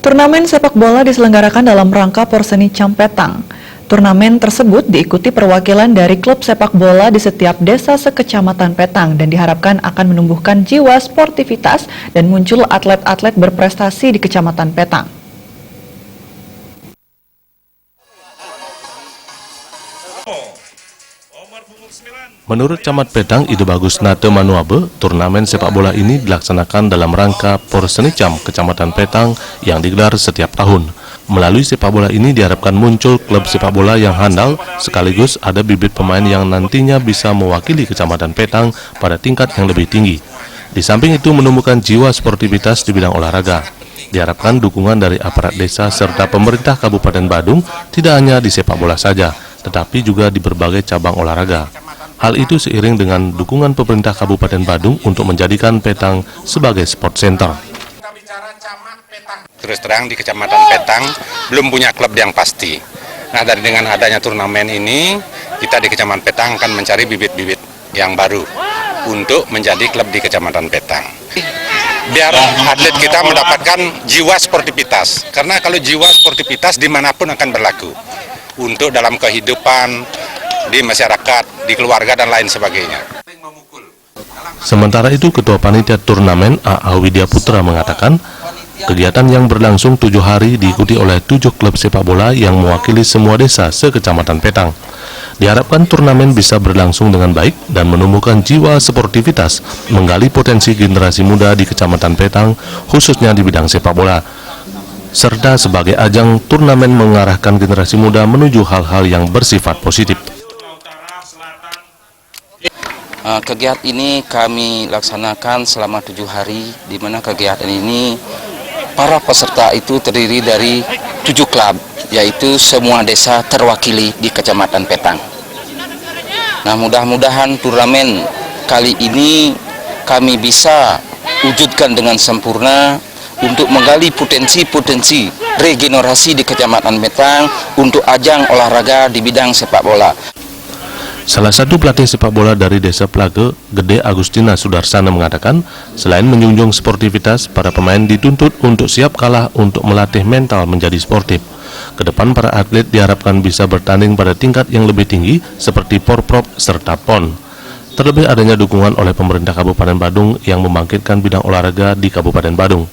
Turnamen sepak bola diselenggarakan dalam rangka Porseni Campetang. Turnamen tersebut diikuti perwakilan dari klub sepak bola di setiap desa sekecamatan Petang dan diharapkan akan menumbuhkan jiwa sportivitas dan muncul atlet-atlet berprestasi di Kecamatan Petang. Menurut Camat Petang Ide Bagus Nate Manuabe, turnamen sepak bola ini dilaksanakan dalam rangka Porsenicam Kecamatan Petang yang digelar setiap tahun. Melalui sepak bola ini diharapkan muncul klub sepak bola yang handal, sekaligus ada bibit pemain yang nantinya bisa mewakili Kecamatan Petang pada tingkat yang lebih tinggi. Di samping itu menumbuhkan jiwa sportivitas di bidang olahraga. Diharapkan dukungan dari aparat desa serta pemerintah Kabupaten Badung tidak hanya di sepak bola saja, tetapi juga di berbagai cabang olahraga. Hal itu seiring dengan dukungan pemerintah Kabupaten Badung untuk menjadikan Petang sebagai sport center. Terus terang di Kecamatan Petang belum punya klub yang pasti. Nah, dengan adanya turnamen ini, kita di Kecamatan Petang akan mencari bibit-bibit yang baru untuk menjadi klub di Kecamatan Petang. Biar atlet kita mendapatkan jiwa sportivitas. Karena kalau jiwa sportivitas dimanapun akan berlaku. Untuk dalam kehidupan, di masyarakat, di keluarga, dan lain sebagainya. Sementara itu, Ketua Panitia Turnamen A.A. Widya Putra mengatakan, kegiatan yang berlangsung 7 hari diikuti oleh 7 klub sepak bola yang mewakili semua desa se-Kecamatan Petang. Diharapkan turnamen bisa berlangsung dengan baik dan menumbuhkan jiwa sportivitas, menggali potensi generasi muda di Kecamatan Petang, khususnya di bidang sepak bola, serta sebagai ajang turnamen mengarahkan generasi muda menuju hal-hal yang bersifat positif. Kegiatan ini kami laksanakan selama 7 hari, di mana kegiatan ini para peserta itu terdiri dari 7 klub, yaitu semua desa terwakili di Kecamatan Petang. Nah, mudah-mudahan turnamen kali ini kami bisa wujudkan dengan sempurna untuk menggali potensi-potensi regenerasi di Kecamatan Petang untuk ajang olahraga di bidang sepak bola. Salah satu pelatih sepak bola dari Desa Plage, Gede Agustina Sudarsana mengatakan, selain menjunjung sportivitas, para pemain dituntut untuk siap kalah untuk melatih mental menjadi sportif. Kedepan para atlet diharapkan bisa bertanding pada tingkat yang lebih tinggi seperti Porprov serta PON. Terlebih adanya dukungan oleh pemerintah Kabupaten Badung yang membangkitkan bidang olahraga di Kabupaten Badung.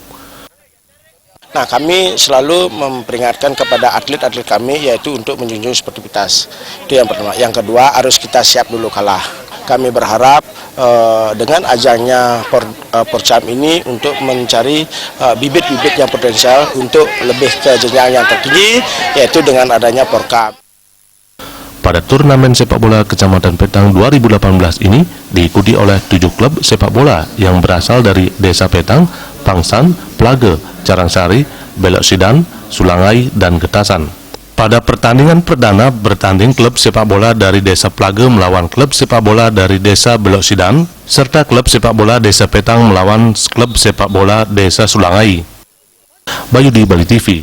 Nah, kami selalu memperingatkan kepada atlet-atlet kami yaitu untuk menjunjung sportivitas. Itu yang pertama. Yang kedua, harus kita siap dulu kalah. Kami berharap dengan ajangnya Porcam ini untuk mencari bibit-bibit yang potensial untuk lebih ke jenjang yang tertinggi, yaitu dengan adanya Porcam. Pada turnamen sepak bola Kecamatan Petang 2018 ini diikuti oleh 7 klub sepak bola yang berasal dari Desa Petang, Pangsan, Plage, Carangsari, Belok Sidan, Sulangai, dan Getasan. Pada pertandingan perdana bertanding klub sepak bola dari Desa Plage melawan klub sepak bola dari Desa Belok Sidan, serta klub sepak bola Desa Petang melawan klub sepak bola Desa Sulangai. Bayu di Bali TV.